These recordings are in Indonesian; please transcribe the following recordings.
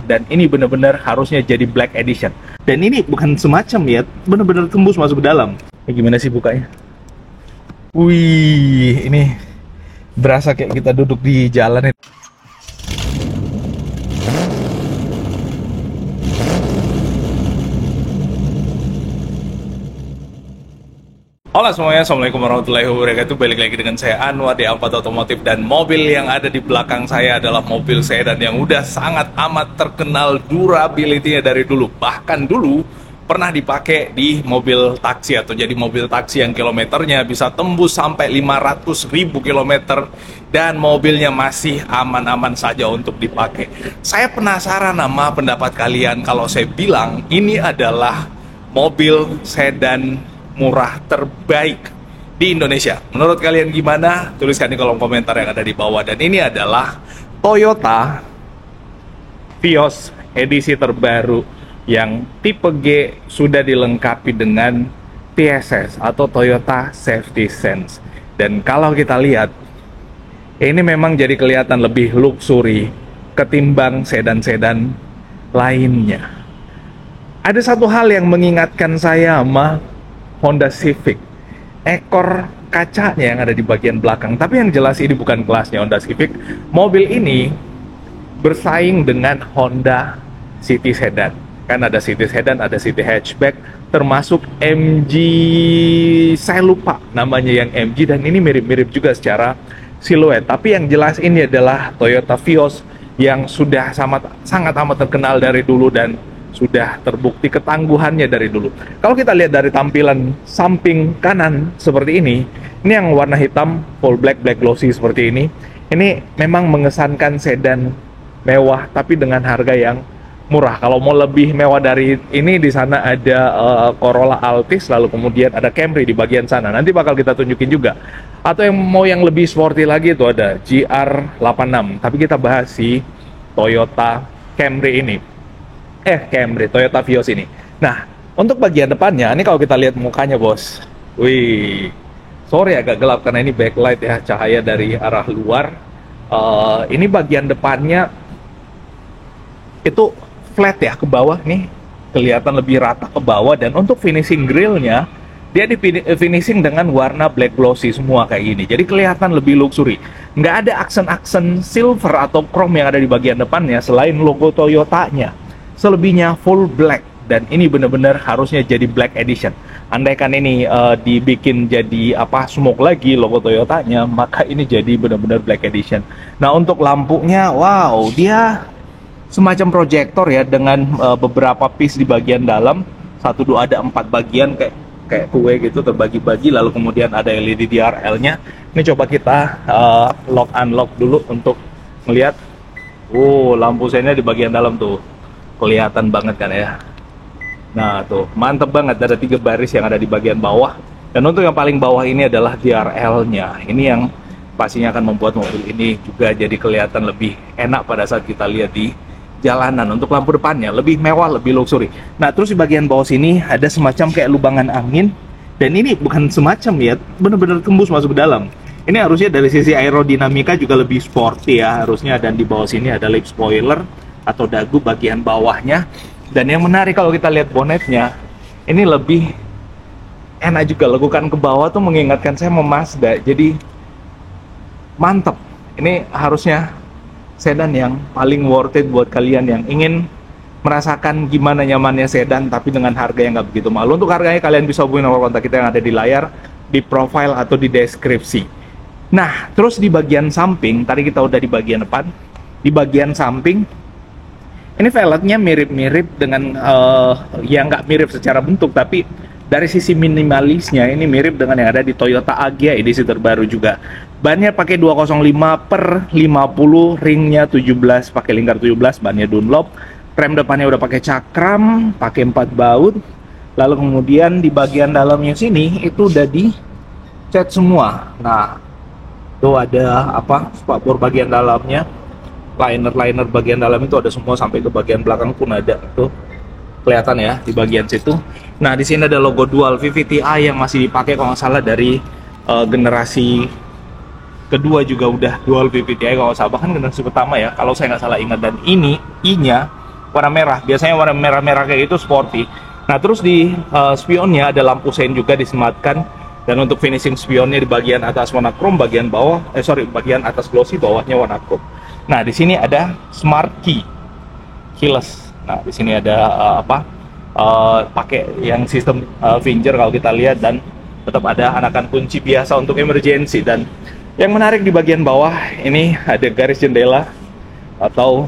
dan ini bener-bener harusnya jadi Black Edition. Dan ini bukan semacam ya, bener-bener tembus masuk ke dalam. Gimana sih bukanya? Wih, ini berasa kayak kita duduk di jalan. Halo semuanya, Assalamualaikum warahmatullahi wabarakatuh. Balik lagi dengan saya Anwar di Alphard Otomotif. Dan mobil yang ada di belakang saya adalah mobil sedan yang udah sangat amat terkenal durability-nya dari dulu. Bahkan dulu pernah dipakai di mobil taksi, atau jadi mobil taksi yang kilometernya bisa tembus sampai 500.000 kilometer, dan mobilnya masih aman-aman saja untuk dipakai. Saya penasaran sama pendapat kalian kalau saya bilang ini adalah mobil sedan murah terbaik di Indonesia. Menurut kalian gimana? Tuliskan di kolom komentar yang ada di bawah. Dan ini adalah Toyota Vios edisi terbaru yang tipe G sudah dilengkapi dengan TSS atau Toyota Safety Sense. Dan kalau kita lihat, ini memang jadi kelihatan lebih luxury ketimbang sedan-sedan lainnya. Ada satu hal yang mengingatkan saya sama Honda Civic, ekor kacanya yang ada di bagian belakang. Tapi yang jelas ini bukan kelasnya Honda Civic. Mobil ini bersaing dengan Honda City Sedan. Kan ada City Sedan, ada City Hatchback, termasuk MG, saya lupa namanya yang MG, dan ini mirip-mirip juga secara siluet. Tapi yang jelas ini adalah Toyota Vios yang sudah sangat amat terkenal dari dulu dan sudah terbukti ketangguhannya dari dulu. Kalau kita lihat dari tampilan samping kanan seperti ini yang warna hitam, full black glossy seperti ini memang mengesankan sedan mewah tapi dengan harga yang murah. Kalau mau lebih mewah dari ini, di sana ada Corolla Altis, lalu kemudian ada Camry di bagian sana. Nanti bakal kita tunjukin juga. Atau yang mau yang lebih sporty lagi itu ada GR86. Tapi kita bahas si Toyota Camry ini. Toyota Vios ini. Nah, untuk bagian depannya, ini kalau kita lihat mukanya, bos. Wih, sorry agak gelap karena ini backlight ya, cahaya dari arah luar. Ini bagian depannya itu flat ya, ke bawah nih, kelihatan lebih rata ke bawah. Dan untuk finishing grillnya, dia di finishing dengan warna black glossy semua kayak gini. Jadi kelihatan lebih luxury. Nggak ada aksen-aksen silver atau chrome yang ada di bagian depannya selain logo Toyotanya. Selebihnya full black, dan ini bener-bener harusnya jadi Black Edition. Andaikan ini dibikin jadi smoke lagi logo Toyotanya, maka ini jadi bener-bener Black Edition. Nah, untuk lampunya, wow, dia semacam proyektor ya, dengan beberapa piece di bagian dalam. Ada 4 bagian kayak kue gitu, terbagi-bagi, lalu kemudian ada LED DRL-nya. Ini coba kita lock unlock dulu untuk melihat. Lampu sennya di bagian dalam tuh kelihatan banget kan ya. Nah tuh, mantep banget. Ada 3 baris yang ada di bagian bawah. Dan untuk yang paling bawah ini adalah DRL-nya. Ini yang pastinya akan membuat mobil ini juga jadi kelihatan lebih enak pada saat kita lihat di jalanan. Untuk lampu depannya lebih mewah, lebih luxury. Nah, terus di bagian bawah sini ada semacam kayak lubangan angin. Dan ini bukan semacam ya, bener-bener tembus masuk ke dalam. Ini harusnya dari sisi aerodinamika juga lebih sporty ya harusnya. Dan di bawah sini ada lip spoiler atau dagu bagian bawahnya. Dan yang menarik kalau kita lihat bonetnya, ini lebih enak juga, lekukan ke bawah tuh mengingatkan saya sama Mazda. Jadi mantep. Ini harusnya sedan yang paling worth it buat kalian yang ingin merasakan gimana nyamannya sedan tapi dengan harga yang nggak begitu mahal. Untuk harganya kalian bisa hubungi nomor kontak kita yang ada di layar, di profile atau di deskripsi. Nah, terus di bagian samping, tadi kita udah di bagian depan, di bagian samping ini velgnya mirip-mirip dengan yang nggak mirip secara bentuk, tapi dari sisi minimalisnya ini mirip dengan yang ada di Toyota Agya edisi terbaru juga. Bannya pakai 205/50, ringnya 17 pakai lingkar 17, bannya Dunlop. Rem depannya udah pakai cakram, pakai 4 baut. Lalu kemudian di bagian dalamnya sini itu udah dicat semua. Nah, tuh ada spakbor bagian dalamnya. Liner bagian dalam itu ada semua, sampai ke bagian belakang pun ada tuh, kelihatan ya di bagian situ. Nah, di sini ada logo dual VVT-i yang masih dipakai kalau nggak salah dari generasi kedua juga udah dual VVT-i kalau nggak salah, bahkan generasi pertama ya kalau saya nggak salah ingat. Dan ini i-nya warna merah. Biasanya warna merah-merah kayak gitu sporty. Nah, terus di spionnya ada lampu sein juga disematkan, dan untuk finishing spionnya di bagian atas warna chrome, bagian bawah bagian atas glossy, bawahnya warna chrome. Nah, di sini ada smart key keyless. Nah, di sini ada pakai yang sistem finger kalau kita lihat, dan tetap ada anakan kunci biasa untuk emergency. Dan yang menarik di bagian bawah ini ada garis jendela atau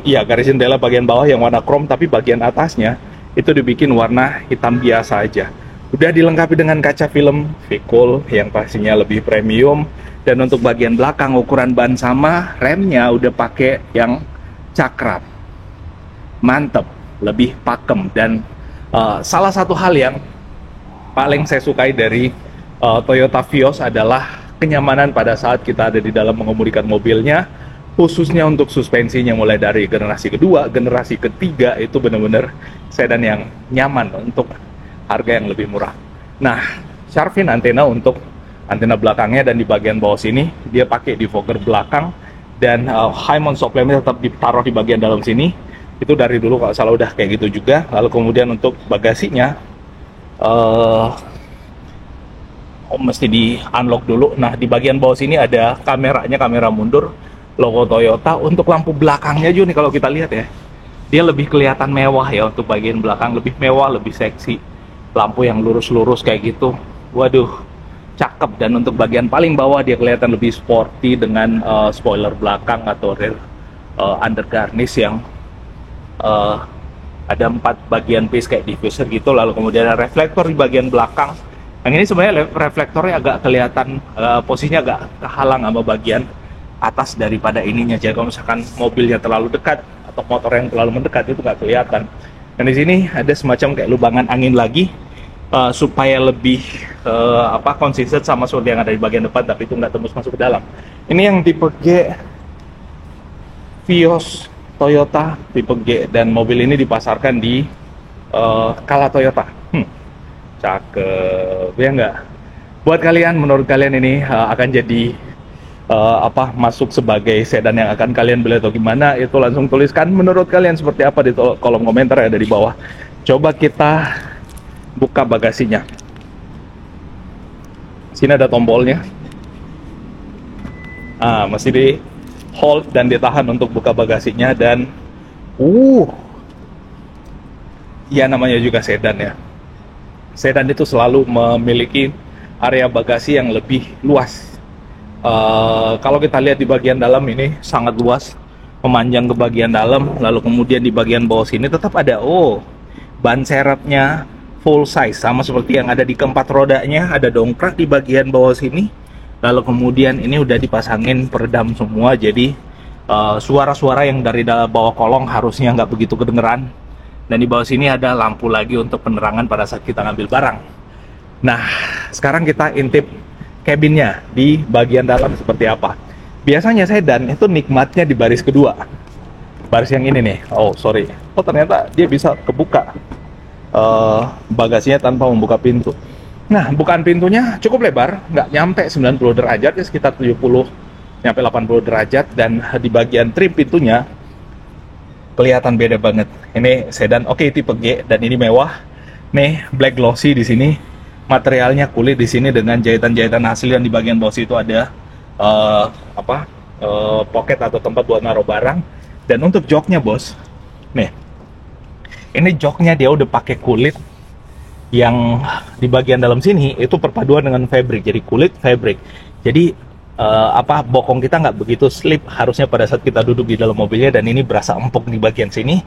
garis jendela bagian bawah yang warna chrome, tapi bagian atasnya itu dibikin warna hitam biasa aja. Udah dilengkapi dengan kaca film Vicul yang pastinya lebih premium, dan untuk bagian belakang ukuran ban sama, remnya udah pakai yang cakram. Mantep, lebih pakem. Dan salah satu hal yang paling saya sukai dari Toyota Vios adalah kenyamanan pada saat kita ada di dalam mengemudikan mobilnya, khususnya untuk suspensinya. Mulai dari generasi kedua, generasi ketiga, itu benar-benar sedan yang nyaman untuk harga yang lebih murah. Nah, Sharvin antena untuk antena belakangnya, dan di bagian bawah sini dia pakai defogger belakang, dan high mount shock lampnya tetap ditaruh di bagian dalam sini. Itu dari dulu kalau salah udah kayak gitu juga. Lalu kemudian untuk bagasinya mesti di unlock dulu. Nah, di bagian bawah sini ada kameranya, kamera mundur, logo Toyota. Untuk lampu belakangnya juga nih, kalau kita lihat ya, dia lebih kelihatan mewah ya. Untuk bagian belakang lebih mewah, lebih seksi. Lampu yang lurus-lurus kayak gitu, waduh, cakep. Dan untuk bagian paling bawah dia kelihatan lebih sporty dengan spoiler belakang atau rear undergarnish yang ada 4 bagian piece kayak diffuser gitu. Lalu kemudian ada reflektor di bagian belakang. Yang ini sebenarnya reflektornya agak kelihatan posisinya agak kehalang sama bagian atas daripada ininya. Jadi kalau misalkan mobilnya terlalu dekat atau motor yang terlalu mendekat, itu nggak kelihatan. Dan di sini ada semacam kayak lubangan angin lagi supaya lebih konsisten sama seperti yang ada di bagian depan, tapi itu nggak tembus masuk ke dalam. Ini yang tipe G Vios Toyota tipe G, dan mobil ini dipasarkan di Kala Toyota. Cakep ya nggak? Buat kalian, menurut kalian ini akan jadi masuk sebagai sedan yang akan kalian beli atau gimana? Itu langsung tuliskan menurut kalian seperti apa di kolom komentar yang ada di bawah. Coba kita buka bagasinya. Sini ada tombolnya. Mesti di hold dan ditahan untuk buka bagasinya. Dan ya namanya juga sedan ya. Sedan itu selalu memiliki area bagasi yang lebih luas. Kalau kita lihat di bagian dalam ini sangat luas, memanjang ke bagian dalam. Lalu kemudian di bagian bawah sini tetap ada ban serepnya full size, sama seperti yang ada di keempat rodanya. Ada dongkrak di bagian bawah sini. Lalu kemudian ini udah dipasangin peredam semua, jadi suara-suara yang dari bawah kolong harusnya nggak begitu kedengeran. Dan di bawah sini ada lampu lagi untuk penerangan pada saat kita ngambil barang. Nah, sekarang kita intip cabinnya di bagian dalam seperti apa. Biasanya sedan itu nikmatnya di baris kedua, baris yang ini nih. Ternyata dia bisa kebuka bagasinya tanpa membuka pintu. Nah, bukaan pintunya cukup lebar, nggak nyampe 90 derajat ya, sekitar 70 nyampe 80 derajat. Dan di bagian trim pintunya kelihatan beda banget. Ini sedan tipe G, dan ini mewah. Nih, black glossy di sini. Materialnya kulit di sini dengan jahitan-jahitan asli, dan di bagian bawah itu ada pocket atau tempat buat naruh barang. Dan untuk joknya, bos, nih, ini joknya dia udah pakai kulit yang di bagian dalam sini itu perpaduan dengan fabric, jadi kulit fabric. Jadi bokong kita nggak begitu slip harusnya pada saat kita duduk di dalam mobilnya. Dan ini berasa empuk di bagian sini,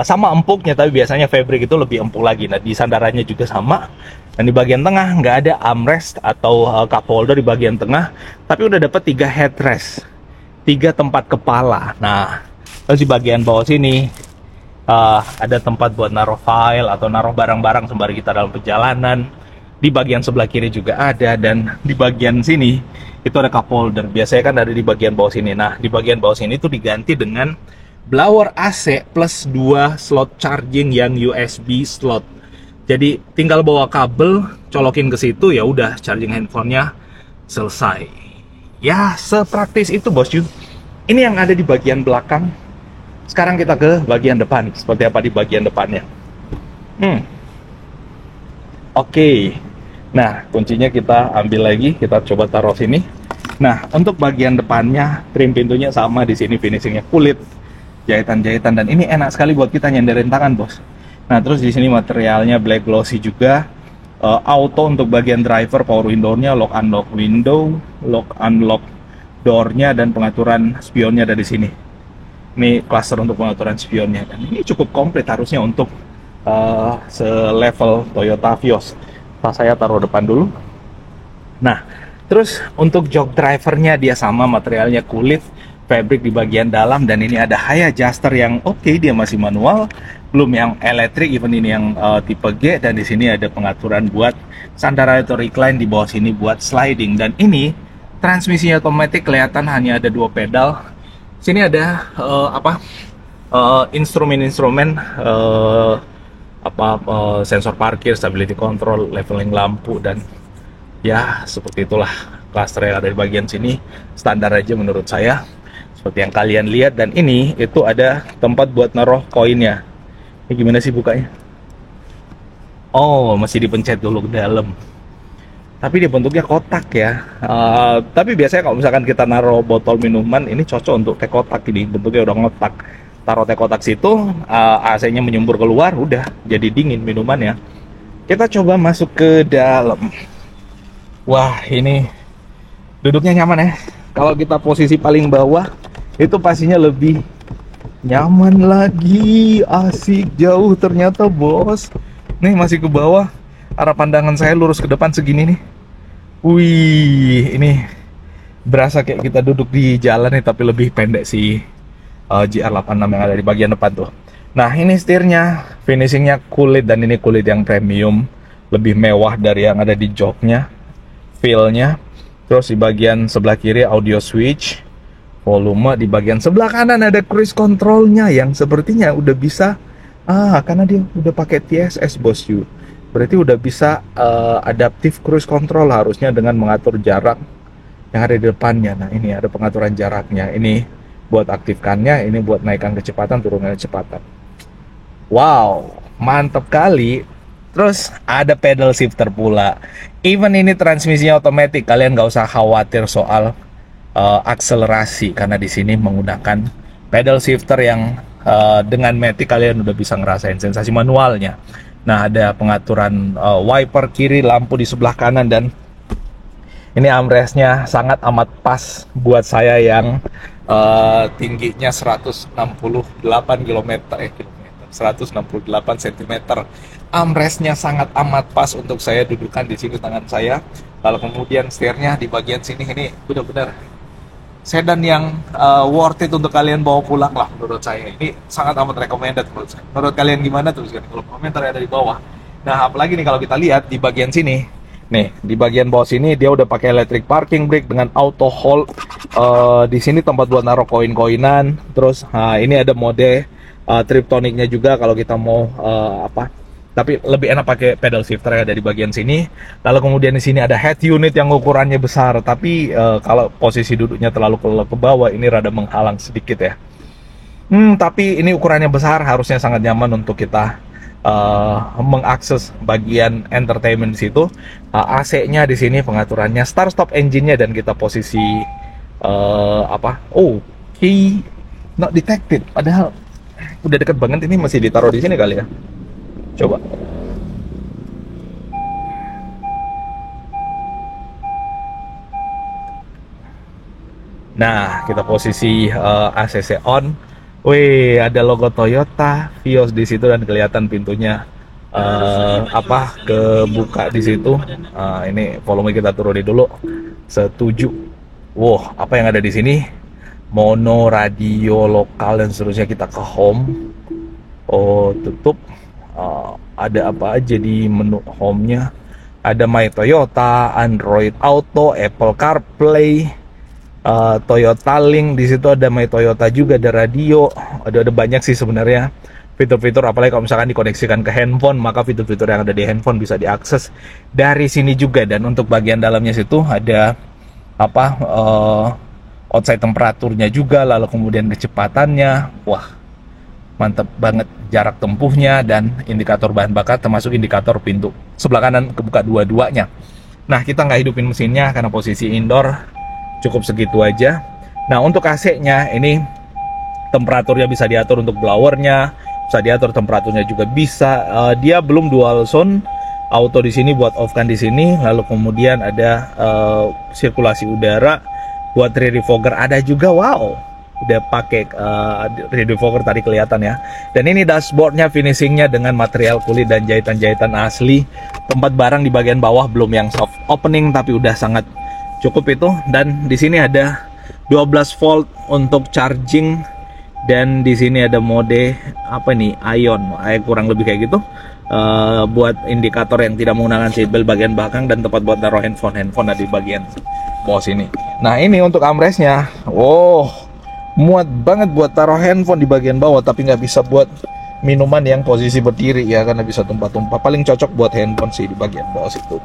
sama empuknya, tapi biasanya fabric itu lebih empuk lagi. Nah, di sandarannya juga sama. Dan di bagian tengah nggak ada armrest atau cup holder di bagian tengah, tapi udah dapat 3 headrest, 3 tempat kepala. Nah, terus di bagian bawah sini ada tempat buat naruh file atau naruh barang-barang sembari kita dalam perjalanan. Di bagian sebelah kiri juga ada, dan di bagian sini itu ada cup holder. Biasanya kan ada di bagian bawah sini. Nah, di bagian bawah sini itu diganti dengan blower AC plus 2 slot charging yang USB slot. Jadi tinggal bawa kabel, colokin ke situ, ya udah charging handphonenya selesai. Ya, sepraktis itu, bos. Ini yang ada di bagian belakang Sekarang kita ke bagian depan. Seperti apa di bagian depannya? Oke. Nah, kuncinya kita ambil lagi, kita coba taruh sini. Nah, untuk bagian depannya, trim pintunya sama di sini, finishingnya kulit, jahitan-jahitan, dan ini enak sekali buat kita nyenderin tangan, bos. Nah, terus di sini materialnya black glossy juga. Auto untuk bagian driver, power window-nya, lock unlock window, lock unlock door-nya, dan pengaturan spionnya dari sini. Ini cluster untuk pengaturan spionnya, dan ini cukup komplit harusnya untuk selevel Toyota Vios. Saya taruh depan dulu. Nah, terus untuk jok drivernya dia sama, materialnya kulit, fabric di bagian dalam, dan ini ada high adjuster yang oke, dia masih manual, belum yang elektrik, even ini yang tipe G, dan di sini ada pengaturan buat sandara atau recline, di bawah sini buat sliding, dan ini transmisinya otomatis, kelihatan hanya ada 2 pedal. Sini ada instrumen-instrumen sensor parkir, stability control, leveling lampu, dan ya seperti itulah cluster yang ada di bagian sini. Standar aja menurut saya, seperti yang kalian lihat. Dan ini itu ada tempat buat naruh koinnya. Ini gimana sih bukanya? Oh, masih dipencet dulu ke dalam. Tapi dia bentuknya kotak ya. Tapi biasanya kalau misalkan kita naruh botol minuman, ini cocok untuk teh kotak, ini bentuknya udah ngotak. Taruh teh kotak situ, AC-nya menyembur keluar, udah jadi dingin minumannya. Kita coba masuk ke dalam. Wah, ini duduknya nyaman ya. Kalau kita posisi paling bawah, itu pastinya lebih nyaman lagi. Asik jauh ternyata, bos. Nih masih ke bawah, arah pandangan saya lurus ke depan segini nih. Wih, ini berasa kayak kita duduk di jalan nih, tapi lebih pendek sih. GR86 yang ada di bagian depan tuh. Nah, ini setirnya, finishingnya kulit, dan ini kulit yang premium, lebih mewah dari yang ada di joknya, feel-nya. Terus di bagian sebelah kiri audio switch, volume. Di bagian sebelah kanan ada cruise control-nya yang sepertinya udah bisa, karena dia udah pakai TSS, bos you. Berarti udah bisa adaptive cruise control harusnya, dengan mengatur jarak yang ada di depannya. Nah, ini ada pengaturan jaraknya. Ini buat aktifkannya, ini buat naikkan kecepatan, turunkan kecepatan. Wow, mantap kali. Terus ada pedal shifter pula. Even ini transmisinya otomatis, kalian nggak usah khawatir soal akselerasi, karena di sini menggunakan pedal shifter yang dengan matic kalian udah bisa ngerasain sensasi manualnya. Nah, ada pengaturan wiper kiri, lampu di sebelah kanan, dan ini armrestnya sangat amat pas buat saya yang tingginya 168 km, 168 cm. Armrestnya sangat amat pas untuk saya dudukan di sini tangan saya. Lalu kemudian setirnya di bagian sini, ini benar-benar sedan yang worth it untuk kalian bawa pulang lah menurut saya. Ini sangat amat recommended menurut saya. Menurut kalian gimana? Tuliskan di kolom komentar yang ada di bawah. Nah, apalagi nih kalau kita lihat di bagian sini. Nih, di bagian bawah sini dia udah pakai electric parking brake dengan auto hold. Di sini tempat buat naruh koin-koinan. Terus ini ada mode triptoniknya juga kalau kita mau tapi lebih enak pakai pedal shifter ya dari bagian sini. Lalu kemudian di sini ada head unit yang ukurannya besar, tapi kalau posisi duduknya terlalu ke bawah, ini rada menghalang sedikit ya. Tapi ini ukurannya besar, harusnya sangat nyaman untuk kita mengakses bagian entertainment di situ. AC-nya di sini, pengaturannya start stop engine-nya, dan kita posisi key not detected, padahal udah deket banget, ini masih ditaruh di sini kali ya. Coba. Nah, kita posisi ACC on. Wih, ada logo Toyota Vios di situ, dan kelihatan pintunya kebuka di situ. Ini volume kita turunin dulu. Setuju. Wow, apa yang ada di sini? Mono, radio lokal, dan seterusnya. Kita ke home. Oh, tutup. Ada apa aja di menu home-nya? Ada My Toyota, Android Auto, Apple CarPlay, Toyota Link. Di situ ada My Toyota juga, ada radio, ada banyak sih sebenarnya fitur-fitur. Apalagi kalau misalkan dikoneksikan ke handphone, maka fitur-fitur yang ada di handphone bisa diakses dari sini juga. Dan untuk bagian dalamnya situ ada outside temperaturnya juga, lalu kemudian kecepatannya. Wah, Mantap banget jarak tempuhnya dan indikator bahan bakar termasuk indikator pintu sebelah kanan kebuka dua-duanya. Nah, kita nggak hidupin mesinnya karena posisi indoor, cukup segitu aja. Nah, untuk AC-nya ini temperaturnya bisa diatur untuk blowernya, bisa diatur temperaturnya juga bisa. Dia belum dual zone, auto di sini buat off kan di sini, lalu kemudian ada sirkulasi udara buat rear defogger ada juga. Wow, udah pakai rear defogger tadi kelihatan ya. Dan ini dashboardnya finishingnya dengan material kulit dan jahitan-jahitan asli. Tempat barang di bagian bawah belum yang soft opening tapi udah sangat cukup itu. Dan di sini ada 12 volt untuk charging dan di sini ada mode apa nih, ion, kurang lebih kayak gitu. Buat indikator yang tidak menggunakan seatbelt bagian belakang dan tempat buat taruh handphone ada di bagian bawah sini. Nah, ini untuk armrestnya, wow, muat banget buat taruh handphone di bagian bawah, tapi nggak bisa buat minuman yang posisi berdiri ya, karena bisa tumpah-tumpah. Paling cocok buat handphone sih di bagian bawah situ.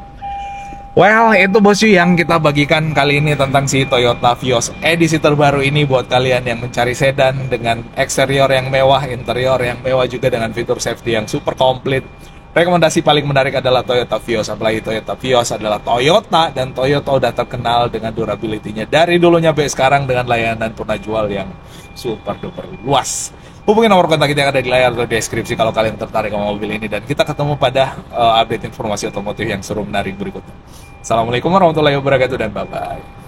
Well, itu bosku yang kita bagikan kali ini tentang si Toyota Vios edisi terbaru ini buat kalian yang mencari sedan dengan eksterior yang mewah, interior yang mewah juga dengan fitur safety yang super komplit. Rekomendasi paling menarik adalah Toyota Vios, apalagi Toyota Vios adalah Toyota dan Toyota udah terkenal dengan durability-nya dari dulunya sampai sekarang dengan layanan tunai jual yang super duper luas. Hubungi nomor kontak kita yang ada di layar atau deskripsi kalau kalian tertarik sama mobil ini dan kita ketemu pada update informasi otomotif yang seru menarik berikutnya. Assalamualaikum warahmatullahi wabarakatuh dan bye-bye.